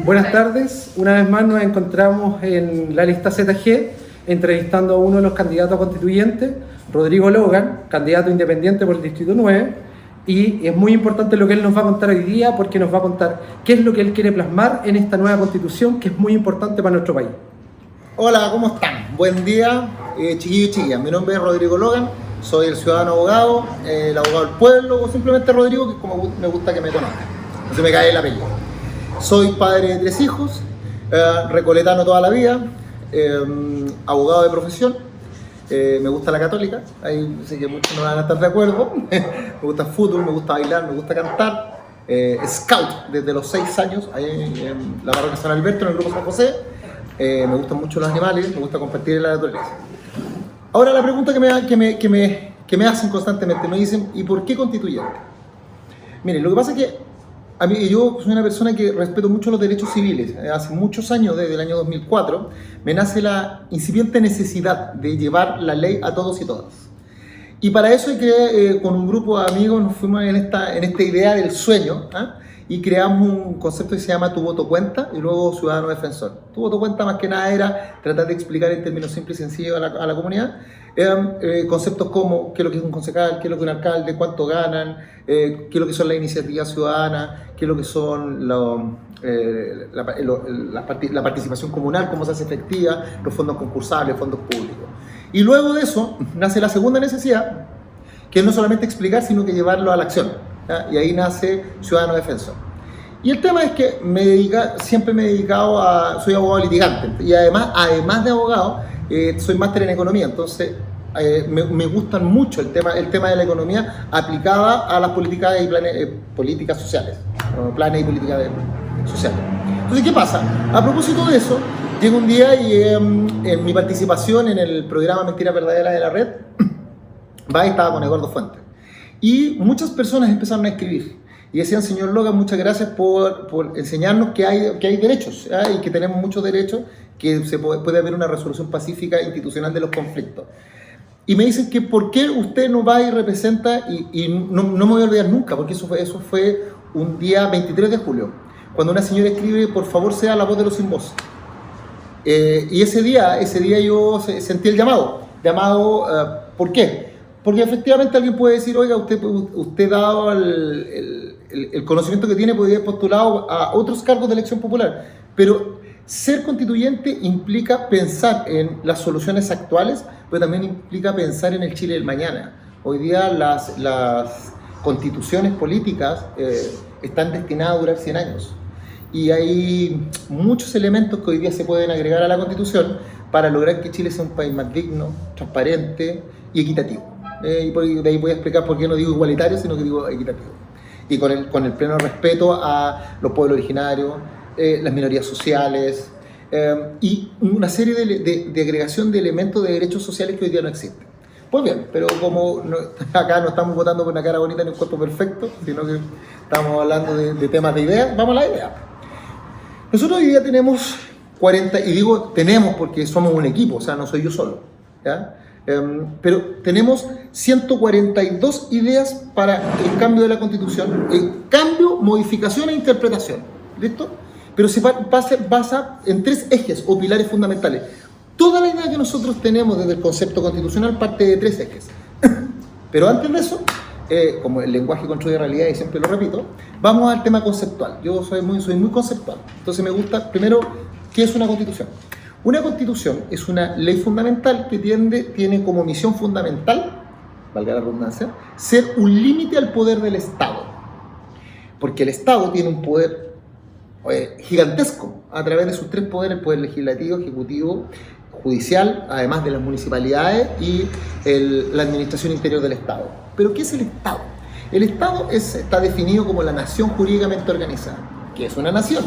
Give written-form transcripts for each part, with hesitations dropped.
Buenas tardes, una vez más nos encontramos en la lista ZG entrevistando a uno de los candidatos a constituyente, Rodrigo Logan, candidato independiente por el Distrito 9, y es muy importante lo que él nos va a contar hoy día porque nos va a contar qué es lo que él quiere plasmar en esta nueva constitución que es muy importante para nuestro país. Hola, ¿cómo están? Buen día, chiquillos y chiquillas. Mi nombre es Rodrigo Logan, soy el ciudadano abogado, el abogado del pueblo, o simplemente Rodrigo, que es como me gusta que me conozcan, no se me cae el apellido. Soy padre de 3 hijos, recoletano toda la vida, abogado de profesión, me gusta la católica, ahí sé que muchos no van a estar de acuerdo, me gusta el fútbol, me gusta bailar, me gusta cantar, scout desde los 6 años, ahí en la parroquia San Alberto, en el grupo San José, me gustan mucho los animales, me gusta compartir en la naturaleza. Ahora la pregunta que me hacen constantemente, me dicen, ¿y por qué constituyente? Miren, lo que pasa es que yo soy una persona que respeto mucho los derechos civiles. Hace muchos años, desde el año 2004, me nace la incipiente necesidad de llevar la ley a todos y todas. Y para eso es que con un grupo de amigos nos fuimos en esta idea del sueño, y creamos un concepto que se llama Tu Voto Cuenta y luego Ciudadano Defensor. Tu Voto Cuenta más que nada era tratar de explicar en términos simples y sencillos a la comunidad conceptos como qué es lo que es un concejal, qué es lo que es un alcalde, cuánto ganan, qué es lo que son las iniciativas ciudadanas, qué es lo que son la participación comunal, cómo se hace efectiva, los fondos concursables, fondos públicos. Y luego de eso nace la segunda necesidad, que es no solamente explicar, sino que llevarlo a la acción. Y ahí nace Ciudadano Defensor. Y el tema es que siempre me he dedicado soy abogado litigante, y además de abogado, soy máster en economía, entonces me gustan mucho el tema de la economía aplicada a las políticas y políticas sociales, planes y políticas sociales. Entonces, ¿qué pasa? A propósito de eso, llega un día y en mi participación en el programa Mentiras Verdaderas de la Red, estaba con Eduardo Fuentes. Y muchas personas empezaron a escribir y decían: señor Logan, muchas gracias por enseñarnos que hay derechos, y que tenemos muchos derechos, que puede haber una resolución pacífica institucional de los conflictos. Y me dicen que por qué usted no va y representa, y no me voy a olvidar nunca, porque eso fue un día 23 de julio, cuando una señora escribe: por favor sea la voz de los sin voz. Y ese día yo sentí el llamado, ¿por qué? Porque efectivamente alguien puede decir: oiga, usted dado el conocimiento que tiene, podría haber postulado a otros cargos de elección popular. Pero ser constituyente implica pensar en las soluciones actuales, pero también implica pensar en el Chile del mañana. Hoy día las constituciones políticas están destinadas a durar 100 años. Y hay muchos elementos que hoy día se pueden agregar a la Constitución para lograr que Chile sea un país más digno, transparente y equitativo. Y de ahí voy a explicar por qué no digo igualitario, sino que digo equitativo. Y con el pleno respeto a los pueblos originarios, las minorías sociales, y una serie de agregación de elementos de derechos sociales que hoy día no existen. Pues bien, pero como acá no estamos votando por una cara bonita ni un cuerpo perfecto, sino que estamos hablando de temas de ideas, vamos a la idea. Nosotros hoy día tenemos 40, y digo tenemos porque somos un equipo, o sea, no soy yo solo, ¿ya? Pero tenemos 142 ideas para el cambio de la Constitución, cambio, modificación e interpretación, ¿listo? Pero se basa en 3 ejes o pilares fundamentales. Toda la idea que nosotros tenemos desde el concepto constitucional parte de 3 ejes. Pero antes de eso, como el lenguaje construye realidad y siempre lo repito, vamos al tema conceptual. Yo soy muy conceptual, entonces me gusta primero, ¿qué es una constitución? Una constitución es una ley fundamental que tiene como misión fundamental, valga la redundancia, ser un límite al poder del Estado. Porque el Estado tiene un poder gigantesco a través de sus 3 poderes: el poder legislativo, ejecutivo, judicial, además de las municipalidades y la administración interior del Estado. ¿Pero qué es el Estado? El Estado está definido como la nación jurídicamente organizada. ¿Qué es una nación?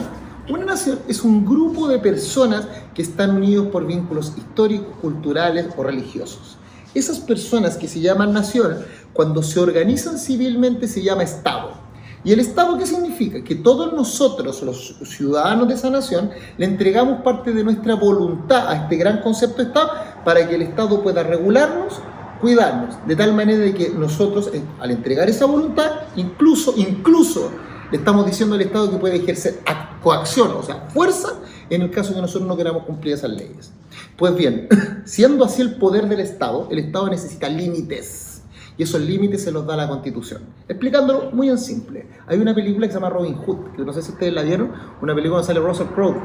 Una nación es un grupo de personas que están unidos por vínculos históricos, culturales o religiosos. Esas personas que se llaman nación, cuando se organizan civilmente, se llama Estado. ¿Y el Estado qué significa? Que todos nosotros, los ciudadanos de esa nación, le entregamos parte de nuestra voluntad a este gran concepto de Estado para que el Estado pueda regularnos, cuidarnos, de tal manera de que nosotros, al entregar esa voluntad, incluso le estamos diciendo al Estado que puede ejercer coacción, o sea, fuerza, en el caso de que nosotros no queramos cumplir esas leyes. Pues bien, siendo así el poder del Estado, el Estado necesita límites. Y esos límites se los da la Constitución. Explicándolo muy en simple. Hay una película que se llama Robin Hood, que no sé si ustedes la vieron, una película donde sale Russell Crowe.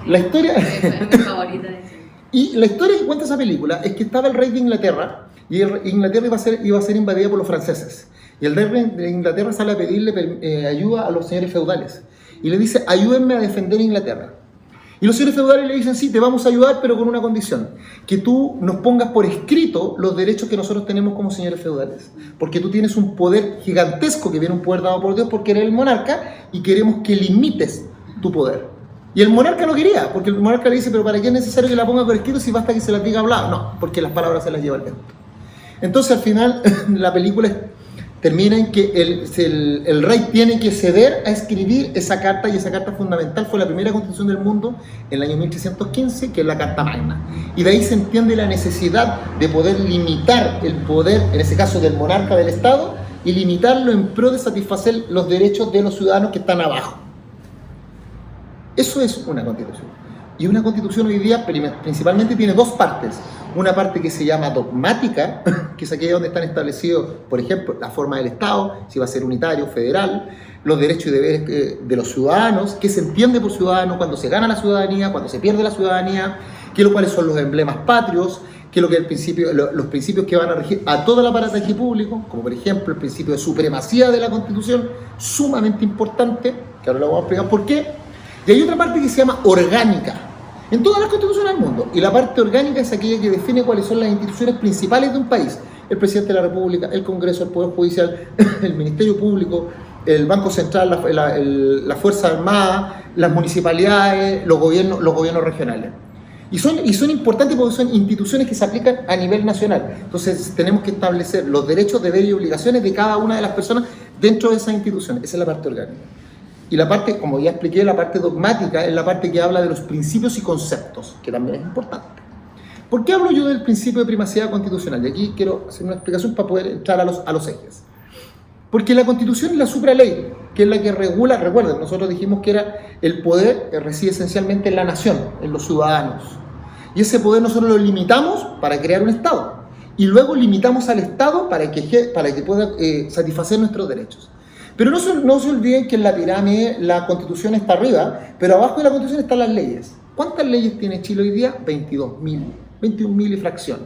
La historia... Es mi favorita de ese. Y la historia que cuenta esa película es que estaba el rey de Inglaterra, y Inglaterra iba a ser invadida por los franceses. Y el rey de Inglaterra sale a pedirle ayuda a los señores feudales. Y le dice, ayúdenme a defender Inglaterra. Y los señores feudales le dicen, sí, te vamos a ayudar, pero con una condición, que tú nos pongas por escrito los derechos que nosotros tenemos como señores feudales, porque tú tienes un poder gigantesco, que viene un poder dado por Dios porque eres el monarca, y queremos que limites tu poder. Y el monarca no quería, porque el monarca le dice, pero ¿para qué es necesario que la ponga por escrito si basta que se las diga hablado? No, porque las palabras se las lleva el viento. Entonces al final la película termina en que el rey tiene que ceder a escribir esa carta, y esa carta fundamental fue la primera constitución del mundo en el año 1315, que es la Carta Magna. Y de ahí se entiende la necesidad de poder limitar el poder, en ese caso del monarca del Estado, y limitarlo en pro de satisfacer los derechos de los ciudadanos que están abajo. Eso es una constitución. Y una constitución hoy día principalmente tiene dos partes. Una parte que se llama dogmática, que es aquella donde están establecidos, por ejemplo, la forma del Estado, si va a ser unitario, federal, los derechos y deberes de los ciudadanos, qué se entiende por ciudadano, cuando se gana la ciudadanía, cuando se pierde la ciudadanía, cuáles son los emblemas patrios, qué es lo que los principios que van a regir a todo el aparataje público, como por ejemplo el principio de supremacía de la Constitución, sumamente importante, que ahora lo vamos a explicar por qué. Y hay otra parte que se llama orgánica, en todas las constituciones del mundo. Y la parte orgánica es aquella que define cuáles son las instituciones principales de un país. El presidente de la República, el Congreso, el Poder Judicial, el Ministerio Público, el Banco Central, la Fuerza Armada, las municipalidades, los gobiernos regionales. Y son importantes porque son instituciones que se aplican a nivel nacional. Entonces tenemos que establecer los derechos, deberes y obligaciones de cada una de las personas dentro de esas instituciones. Esa es la parte orgánica. Y la parte, como ya expliqué, la parte dogmática es la parte que habla de los principios y conceptos, que también es importante. ¿Por qué hablo yo del principio de primacía constitucional? Y aquí quiero hacer una explicación para poder entrar a los ejes. Porque la Constitución es la supraley, que es la que regula, recuerden, nosotros dijimos que era el poder que reside esencialmente en la nación, en los ciudadanos. Y ese poder nosotros lo limitamos para crear un Estado. Y luego limitamos al Estado para que pueda satisfacer nuestros derechos. Pero no se olviden que en la pirámide la Constitución está arriba, pero abajo de la Constitución están las leyes. ¿Cuántas leyes tiene Chile hoy día? 21.000 y fracción.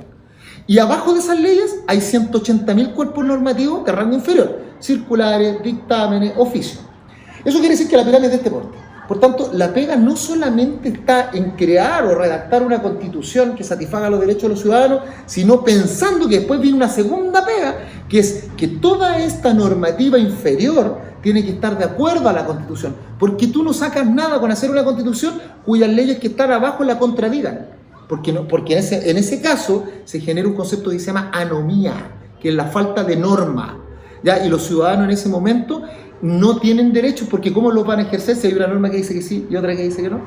Y abajo de esas leyes hay 180.000 cuerpos normativos de rango inferior, circulares, dictámenes, oficios. Eso quiere decir que la pirámide es de este porte. Por tanto, la pega no solamente está en crear o redactar una constitución que satisfaga los derechos de los ciudadanos, sino pensando que después viene una segunda pega, que es que toda esta normativa inferior tiene que estar de acuerdo a la constitución, porque tú no sacas nada con hacer una constitución cuyas leyes que están abajo la contradigan, porque en ese caso se genera un concepto que se llama anomía, que es la falta de norma, ¿ya? Y los ciudadanos en ese momento no tienen derechos, porque ¿cómo los van a ejercer si hay una norma que dice que sí y otra que dice que no?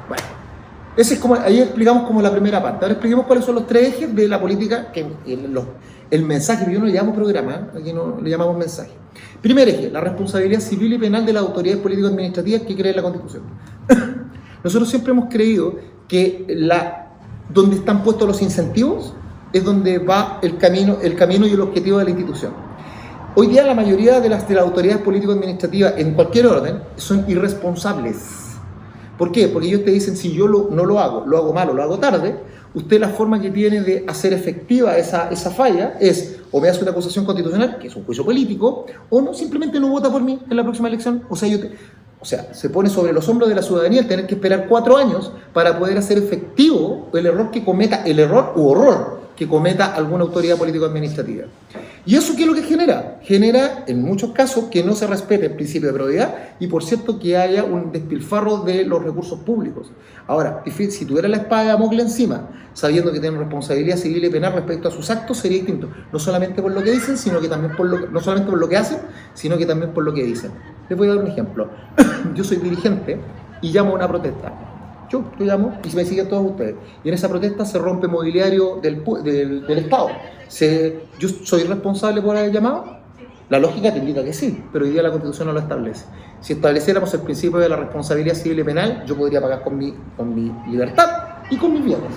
Bueno, ahí explicamos como la primera parte. Ahora expliquemos cuáles son los tres ejes de la política, el mensaje, que yo no le llamo programa, aquí no le llamamos mensaje. Primer eje, la responsabilidad civil y penal de las autoridades político-administrativas que creen la Constitución. Nosotros siempre hemos creído que donde están puestos los incentivos es donde va el camino y el objetivo de la institución. Hoy día la mayoría de las autoridades político-administrativas en cualquier orden son irresponsables. ¿Por qué? Porque ellos te dicen, si yo no lo hago mal o lo hago tarde, usted la forma que tiene de hacer efectiva esa falla es o me hace una acusación constitucional, que es un juicio político, o no, simplemente no vota por mí en la próxima elección. O sea, se pone sobre los hombros de la ciudadanía el tener que esperar 4 años para poder hacer efectivo el error u horror que cometa alguna autoridad político-administrativa. ¿Y eso qué es lo que genera? Genera, en muchos casos, que no se respete el principio de probidad y, por cierto, que haya un despilfarro de los recursos públicos. Ahora, si tuviera la espada de Damocles encima, sabiendo que tienen responsabilidad civil y penal respecto a sus actos, sería distinto. No solamente por lo que dicen, sino que también no solamente por lo que hacen, sino que también por lo que dicen. Les voy a dar un ejemplo. Yo soy dirigente y llamo a una protesta. Yo llamo y me siguen todos ustedes. Y en esa protesta se rompe mobiliario del Estado. ¿Yo soy responsable por haber llamado? La lógica te indica que sí, pero hoy día la Constitución no lo establece. Si estableciéramos el principio de la responsabilidad civil y penal, yo podría pagar con mi libertad y con mis bienes.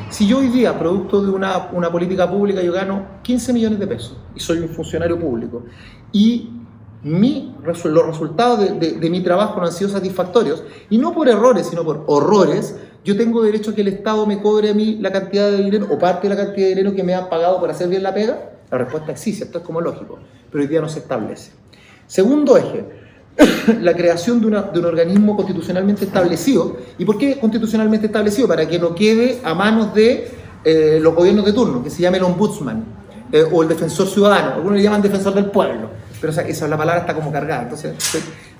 Si yo hoy día, producto de una política pública, yo gano 15 millones de pesos y soy un funcionario público y los resultados de mi trabajo no han sido satisfactorios, y no por errores, sino por horrores, yo tengo derecho a que el Estado me cobre a mí la cantidad de dinero o parte de la cantidad de dinero que me han pagado por hacer bien la pega. La respuesta es sí, ¿cierto? Es como lógico, pero hoy día no se establece. Segundo eje, la creación de un organismo constitucionalmente establecido. ¿Y por qué constitucionalmente establecido? Para que no quede a manos de los gobiernos de turno, que se llame el ombudsman o el defensor ciudadano. Algunos le llaman defensor del pueblo, pero esa la palabra está como cargada, entonces,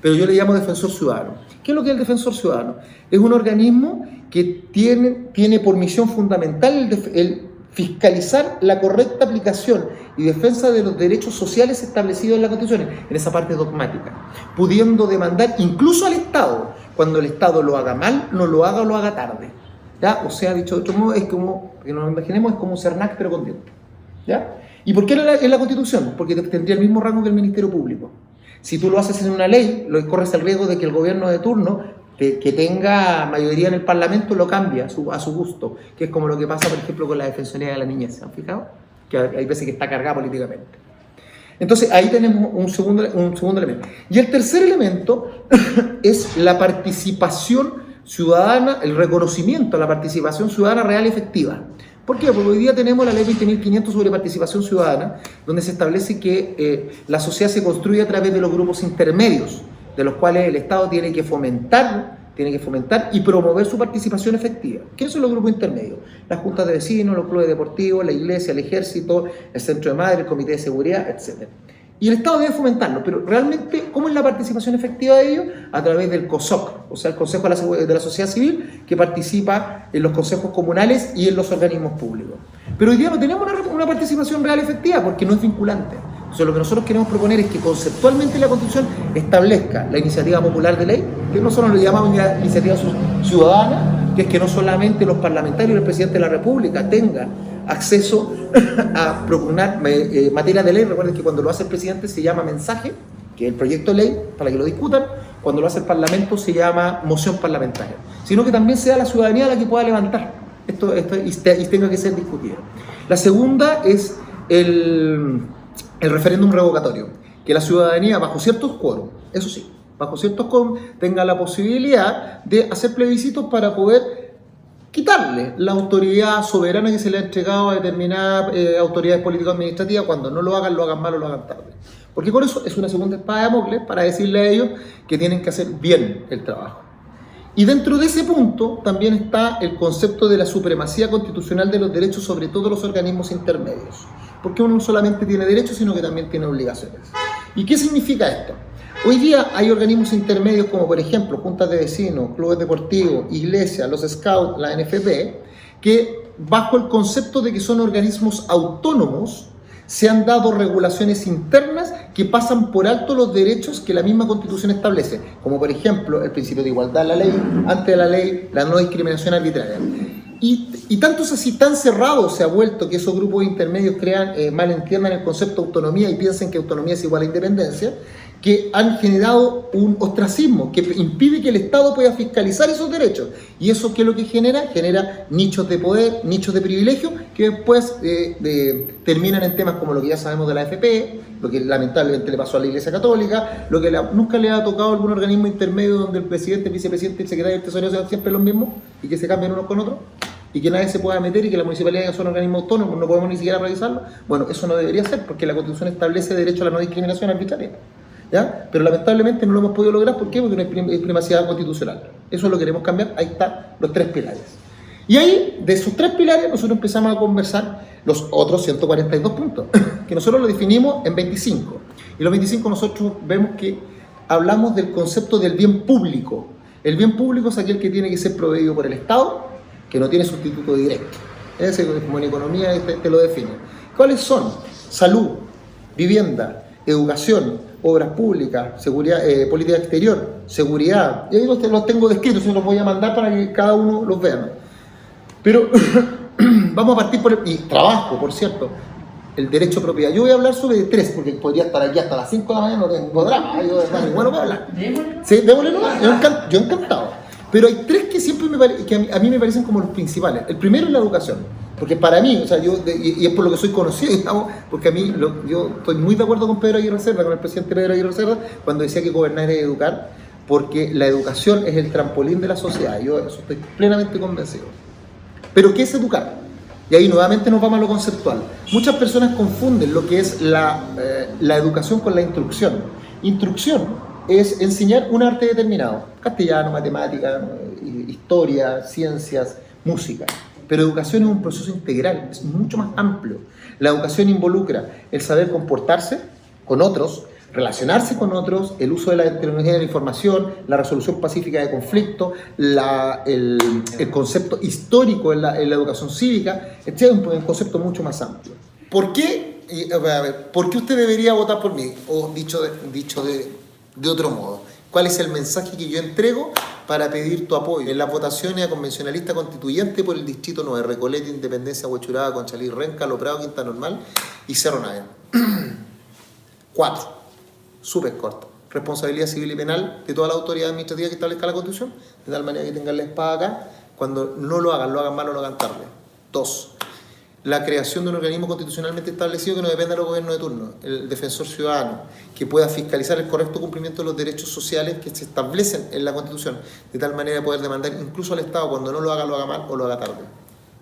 pero yo le llamo defensor ciudadano. ¿Qué es lo que es el defensor ciudadano? Es un organismo que tiene por misión fundamental el fiscalizar la correcta aplicación y defensa de los derechos sociales establecidos en la Constitución, en esa parte dogmática, pudiendo demandar incluso al Estado, cuando el Estado lo haga mal, no lo haga o lo haga tarde. ¿Ya? O sea, dicho de otro modo, es como, que nos imaginemos, es como un Cernac pero con dientes. ¿Ya? ¿Y por qué en la Constitución? Porque tendría el mismo rango que el Ministerio Público. Si tú lo haces en una ley, corres el riesgo de que el gobierno de turno, que tenga mayoría en el Parlamento, lo cambia a su gusto, que es como lo que pasa, por ejemplo, con la Defensoría de la Niñez. ¿Se han fijado? Que hay veces que está cargada políticamente. Entonces, ahí tenemos un segundo elemento. Y el tercer elemento es la participación ciudadana, el reconocimiento a la participación ciudadana real y efectiva. ¿Por qué? Porque hoy día tenemos la ley 20.500 sobre participación ciudadana, donde se establece que la sociedad se construye a través de los grupos intermedios, de los cuales el Estado tiene que fomentar y promover su participación efectiva. ¿Quiénes son los grupos intermedios? Las juntas de vecinos, los clubes deportivos, la iglesia, el ejército, el centro de madre, el comité de seguridad, etc. Y el Estado debe fomentarlo, pero realmente, ¿cómo es la participación efectiva de ellos? A través del COSOC, o sea, el Consejo de la Sociedad Civil, que participa en los consejos comunales y en los organismos públicos. Pero hoy día no tenemos una participación real y efectiva porque no es vinculante. Entonces, lo que nosotros queremos proponer es que conceptualmente la Constitución establezca la iniciativa popular de ley, que nosotros lo llamamos iniciativa ciudadana, que es que no solamente los parlamentarios y el presidente de la República tengan acceso a propugnar materia de ley. Recuerden que cuando lo hace el presidente se llama mensaje, que es el proyecto de ley, para que lo discutan. Cuando lo hace el Parlamento se llama moción parlamentaria. Sino que también sea la ciudadanía la que pueda levantar esto y tenga que ser discutido. La segunda es el referéndum revocatorio, que la ciudadanía, bajo ciertos quórum, eso sí, bajo ciertos quórum, tenga la posibilidad de hacer plebiscitos para poder quitarle la autoridad soberana que se le ha entregado a determinadas autoridades político-administrativas. Cuando no lo hagan mal o lo hagan tarde. Porque con eso es una segunda espada de Damocles para decirle a ellos que tienen que hacer bien el trabajo. Y dentro de ese punto también está el concepto de la supremacía constitucional de los derechos sobre todos los organismos intermedios. Porque uno no solamente tiene derechos, sino que también tiene obligaciones. ¿Y qué significa esto? Hoy día hay organismos intermedios como, por ejemplo, juntas de vecinos, clubes deportivos, iglesias, los scouts, la NFP, que bajo el concepto de que son organismos autónomos, se han dado regulaciones internas que pasan por alto los derechos que la misma Constitución establece, como por ejemplo el principio de igualdad en la ley, ante la ley, la no discriminación arbitraria. Y tanto es así, tan cerrado se ha vuelto que esos grupos intermedios malentiendan el concepto de autonomía y piensen que autonomía es igual a independencia, que han generado un ostracismo que impide que el Estado pueda fiscalizar esos derechos. ¿Y eso qué es lo que genera? Genera nichos de poder, nichos de privilegio, que después terminan en temas como lo que ya sabemos de la AFP, lo que lamentablemente le pasó a la Iglesia Católica, lo que nunca le ha tocado a algún organismo intermedio donde el presidente, el vicepresidente y el secretario del Tesoro sean siempre los mismos y que se cambien unos con otros, y que nadie se pueda meter y que las municipalidades son organismos autónomos, no podemos ni siquiera revisarlo. Bueno, eso no debería ser porque la Constitución establece derecho a la no discriminación arbitraria. ¿Ya? Pero lamentablemente no lo hemos podido lograr. ¿Por qué? Porque no hay privacidad constitucional. Eso lo queremos cambiar. Ahí están los 3 pilares. Y ahí, de esos 3 pilares, nosotros empezamos a conversar los otros 142 puntos, que nosotros lo definimos en 25. Y los 25 nosotros vemos que hablamos del concepto del bien público. El bien público es aquel que tiene que ser proveído por el Estado, que no tiene sustituto directo. Ese, como en economía, te lo define. ¿Cuáles son? Salud, vivienda, educación, obras públicas, seguridad, política exterior, seguridad. Y ahí los tengo descritos, y los voy a mandar para que cada uno los vea. Pero vamos a partir y trabajo, por cierto. el derecho a propiedad. Yo voy a hablar sobre 3, porque podría estar aquí hasta las 5 de la mañana, no tengo drama, yo bueno voy a hablar. Sí, démosle nomás, yo encantado. Pero hay 3 que siempre que a mí me parecen como los principales. El primero es la educación, porque para mí, o sea, y es por lo que soy conocido, digamos, porque a mí, yo estoy muy de acuerdo con Pedro Aguirre Cerda, con el presidente Pedro Aguirre Cerda, cuando decía que gobernar es educar, porque la educación es el trampolín de la sociedad. Yo eso estoy plenamente convencido. Pero ¿qué es educar? Y ahí nuevamente nos vamos a lo conceptual. Muchas personas confunden lo que es la educación con la instrucción. Instrucción es enseñar un arte determinado, castellano, matemática, historia, ciencias, música. Pero educación es un proceso integral, es mucho más amplio. La educación involucra el saber comportarse con otros, relacionarse con otros, el uso de la tecnología de la información, la resolución pacífica de conflictos, el concepto histórico en la educación cívica, etc. Es un concepto mucho más amplio. ¿Por qué usted debería votar por mí? O dicho de otro modo, ¿cuál es el mensaje que yo entrego para pedir tu apoyo en las votaciones a convencionalista constituyente por el Distrito 9, Recoleta, Independencia, Huechuraba, Conchalí, Renca, Lo Prado, Quinta Normal y Cerro Navia? 4. Súper corto. Responsabilidad civil y penal de toda la autoridad administrativa que establezca la Constitución, de tal manera que tengan la espada acá. Cuando no lo hagan mal o lo hagan tarde. 2. La creación de un organismo constitucionalmente establecido que no dependa de los gobiernos de turno, el defensor ciudadano, que pueda fiscalizar el correcto cumplimiento de los derechos sociales que se establecen en la Constitución, de tal manera de poder demandar incluso al Estado cuando no lo haga mal o lo haga tarde.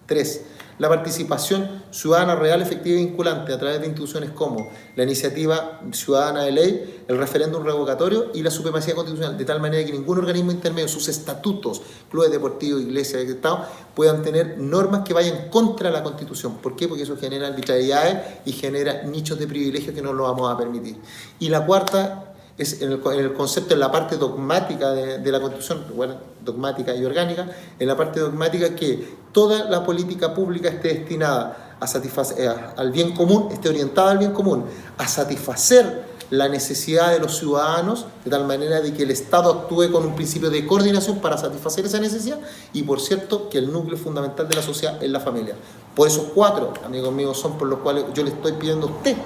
3. La participación ciudadana real, efectiva y vinculante a través de instituciones como la iniciativa ciudadana de ley, el referéndum revocatorio y la supremacía constitucional, de tal manera que ningún organismo intermedio, sus estatutos, clubes deportivos, iglesias, Estado, puedan tener normas que vayan contra la Constitución. ¿Por qué? Porque eso genera arbitrariedades y genera nichos de privilegios que no lo vamos a permitir. Y la cuarta es en el concepto, en la parte dogmática de la Constitución, bueno, dogmática y orgánica, en la parte dogmática que toda la política pública esté destinada a satisfacer al bien común, esté orientada al bien común, a satisfacer la necesidad de los ciudadanos, de tal manera de que el Estado actúe con un principio de coordinación para satisfacer esa necesidad, y por cierto, que el núcleo fundamental de la sociedad es la familia. Por esos 4, amigos míos, son por los cuales yo le estoy pidiendo a usted,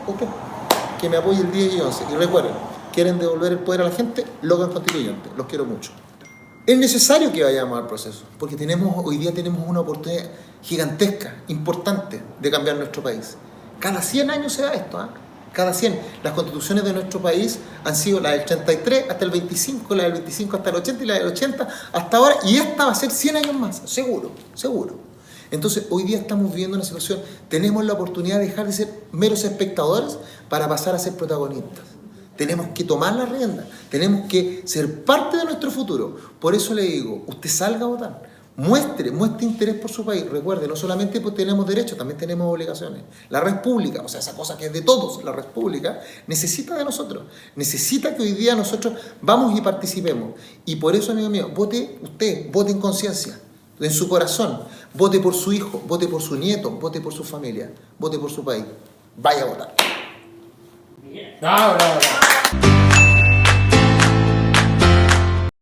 que me apoye el 10 y 11. Y recuerden, quieren devolver el poder a la gente, lo hagan constituyente. Los quiero mucho. Es necesario que vayamos al proceso, porque hoy día tenemos una oportunidad gigantesca, importante, de cambiar nuestro país. Cada 100 años se da esto, ¿eh? Cada 100. Las constituciones de nuestro país han sido la del 33 hasta el 25, la del 25 hasta el 80 y la del 80 hasta ahora, y esta va a ser 100 años más, seguro. Entonces, hoy día estamos viviendo una situación, tenemos la oportunidad de dejar de ser meros espectadores para pasar a ser protagonistas. Tenemos que tomar la rienda, tenemos que ser parte de nuestro futuro. Por eso le digo, usted salga a votar, muestre interés por su país. Recuerde, no solamente tenemos derechos, también tenemos obligaciones. La red pública, o sea, esa cosa que es de todos, la red pública, necesita de nosotros. Necesita que hoy día nosotros vamos y participemos. Y por eso, amigo mío, vote en conciencia, en su corazón. Vote por su hijo, vote por su nieto, vote por su familia, vote por su país. Vaya a votar. Bravo.